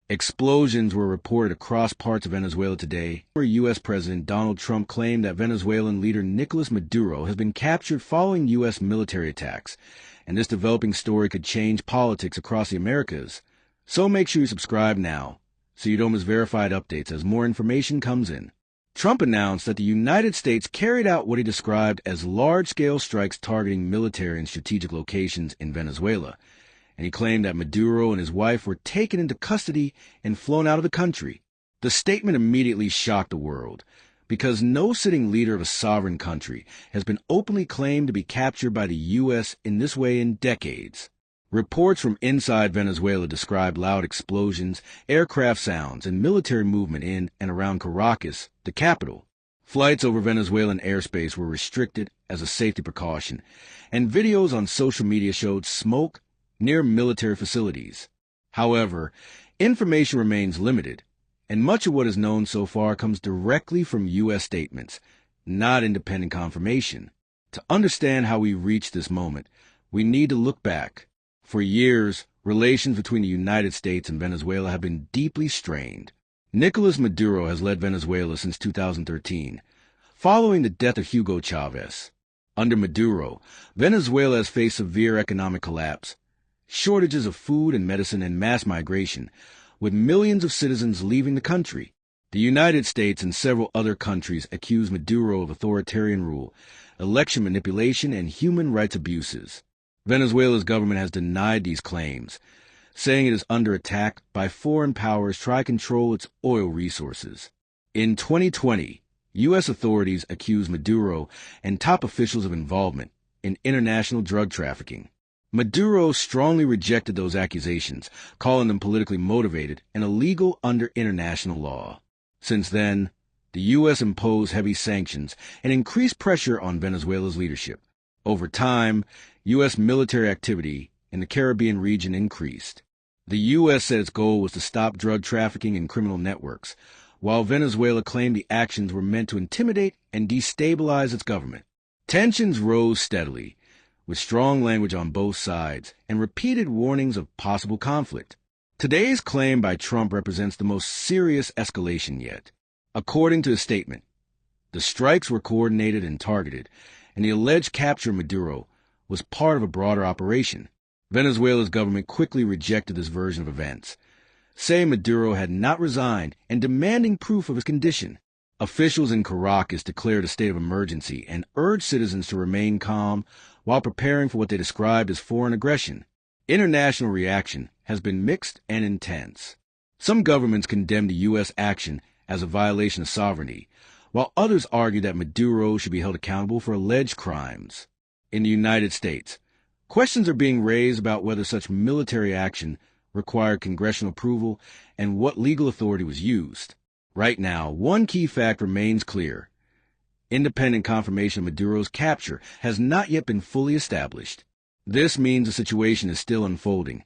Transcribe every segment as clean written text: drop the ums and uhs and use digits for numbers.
Explosions were reported across parts of Venezuela today. Former U.S. President Donald Trump claimed that Venezuelan leader Nicolás Maduro has been captured following U.S. military attacks, and this developing story could change politics across the Americas. So make sure you subscribe now, so you don't miss verified updates as more information comes in. Trump announced that the United States carried out what he described as large-scale strikes targeting military and strategic locations in Venezuela, and he claimed that Maduro and his wife were taken into custody and flown out of the country. The statement immediately shocked the world, because no sitting leader of a sovereign country has been openly claimed to be captured by the U.S. in this way in decades. Reports from inside Venezuela described loud explosions, aircraft sounds, and military movement in and around Caracas, the capital. Flights over Venezuelan airspace were restricted as a safety precaution, and videos on social media showed smoke near military facilities. However, information remains limited, and much of what is known so far comes directly from U.S. statements, not independent confirmation. To understand how we reached this moment, we need to look back. For years, relations between the United States and Venezuela have been deeply strained. Nicolás Maduro has led Venezuela since 2013, following the death of Hugo Chavez. Under Maduro, Venezuela has faced severe economic collapse, shortages of food and medicine, and mass migration, with millions of citizens leaving the country. The United States and several other countries accuse Maduro of authoritarian rule, election manipulation, and human rights abuses. Venezuela's government has denied these claims, saying it is under attack by foreign powers trying to control its oil resources. In 2020, U.S. authorities accused Maduro and top officials of involvement in international drug trafficking. Maduro strongly rejected those accusations, calling them politically motivated and illegal under international law. Since then, the U.S. imposed heavy sanctions and increased pressure on Venezuela's leadership. Over time, U.S. military activity in the Caribbean region increased. The U.S. said its goal was to stop drug trafficking and criminal networks, while Venezuela claimed the actions were meant to intimidate and destabilize its government. Tensions rose steadily, with strong language on both sides and repeated warnings of possible conflict. Today's claim by Trump represents the most serious escalation yet. According to his statement, the strikes were coordinated and targeted, and the alleged capture of Maduro was part of a broader operation. Venezuela's government quickly rejected this version of events, saying Maduro had not resigned and demanding proof of his condition. Officials in Caracas declared a state of emergency and urged citizens to remain calm while preparing for what they described as foreign aggression. International reaction has been mixed and intense. Some governments condemned the U.S. action as a violation of sovereignty, while others argue that Maduro should be held accountable for alleged crimes. In the United States, questions are being raised about whether such military action required congressional approval and what legal authority was used. Right now, one key fact remains clear. Independent confirmation of Maduro's capture has not yet been fully established. This means the situation is still unfolding,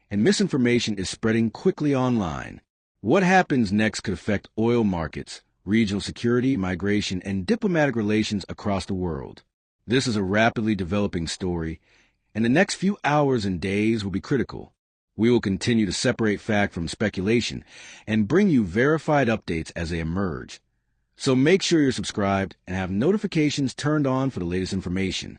and misinformation is spreading quickly online. What happens next could affect oil markets, regional security, migration, and diplomatic relations across the world. This is a rapidly developing story, and the next few hours and days will be critical. We will continue to separate fact from speculation and bring you verified updates as they emerge. So make sure you're subscribed and have notifications turned on for the latest information.